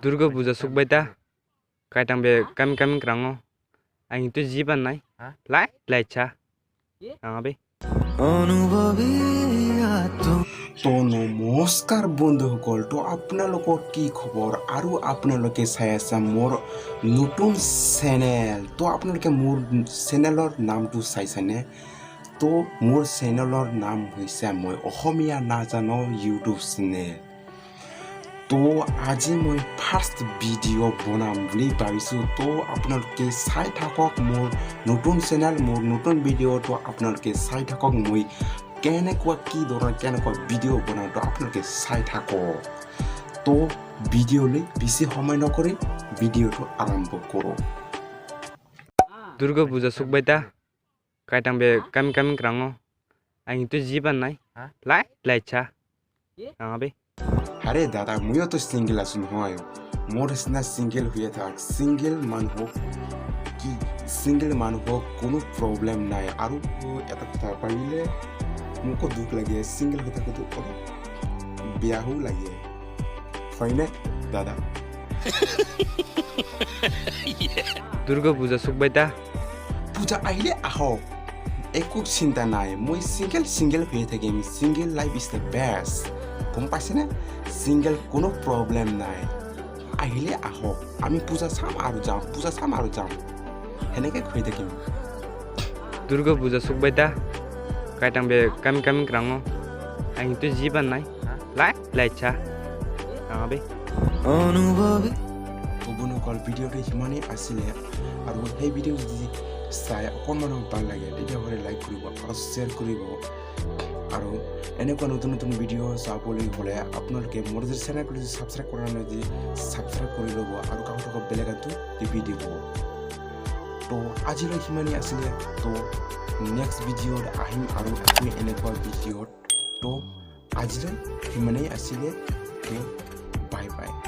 Durga Puja Sukbaita Kaitang be kami krango ang itu jiban nai lai cha be তো নমস্কাৰ বন্ধুসকল তো আপোনালোকৰ কি খবৰ আৰু আপোনালোকে চাই আছে মোৰ নতুন চেনেল তো আপোনালোকে মোৰ চেনেলৰ নামটো চাইছেনে তো মোৰ চেনেলৰ নাম হৈছে মই অসমীয়া নাজানো ইউটিউব চেনেল তো আজি মই ফাৰ্ষ্ট ভিডিঅ' বনাম বুলি ভাবিছোঁ তো আপোনালোকে চাই থাকক মোৰ নতুন চেনেল মোৰ নতুন ভিডিঅ'টো আপোনালোকে চাই থাকক মই কেনেকুৱা কি ধৰণৰ কেনেকুৱা ভিডিঅ' বনাওঁতো আপোনালোকে চাই থাকক তো ভিডিঅ'লৈ বেছি সময় নকৰি ভিডিঅ'টো আৰম্ভ কৰোঁ Durga Puja Sukbaita Kaitang be kami krango ang itu jiban nai lai cha be আরে দাদা ময়ো তো সিঙ্গেল আছো নহয় মোৰ নিচিনা সিঙ্গেল হৈ থাক সিঙ্গেল মানুহক কি সিঙ্গেল মানুহক কোনো প্ৰব্লেম নাই আৰু এটা কথা পাৰিলে মোকো দুখ লাগে সিঙ্গেল হৈ থাকোঁতো অলপ বেয়াও লাগে হয়নে দাদা Durga Puja Sukbaita পূজা আহিলে আহক একো চিন্তা নাই মই সিঙ্গেল হৈ থাকিম single life is the best গম পাইছেনে সিঙ্গেল কোনো প্ৰব্লেম নাই আহিলে আহক আমি পূজা চাম আৰু যাম সেনেকৈ হৈ থাকিম Durga Puja Sukbaita Kaitang be kami krango ang itu jiban nai lai cha be বন্ধুসকল ভিডিঅ'টো সিমানেই আছিলে আৰু সেই ভিডিঅ' যদি চাই অকণমান ভাল লাগে তেতিয়াহ'লে লাইক কৰিব আৰু শ্বেয়াৰ কৰিব আৰু এনেকুৱা নতুন ভিডিঅ' চাবলৈ হ'লে আপোনালোকে মোৰ যদি চেনেলটো যদি ছাবস্ক্ৰাইব কৰা নাই যদি ছাবস্ক্ৰাইব কৰি ল'ব আৰু কাষত বেলেগ এটাটো টিপি দিব তো আজিলৈ সিমানেই আছিলে তো নেক্সট ভিডিঅ'ত আহিম আৰু এনেকুৱা ভিডিঅ'ত তো আজিলৈ সিমানেই আছিলে তো বাই বাই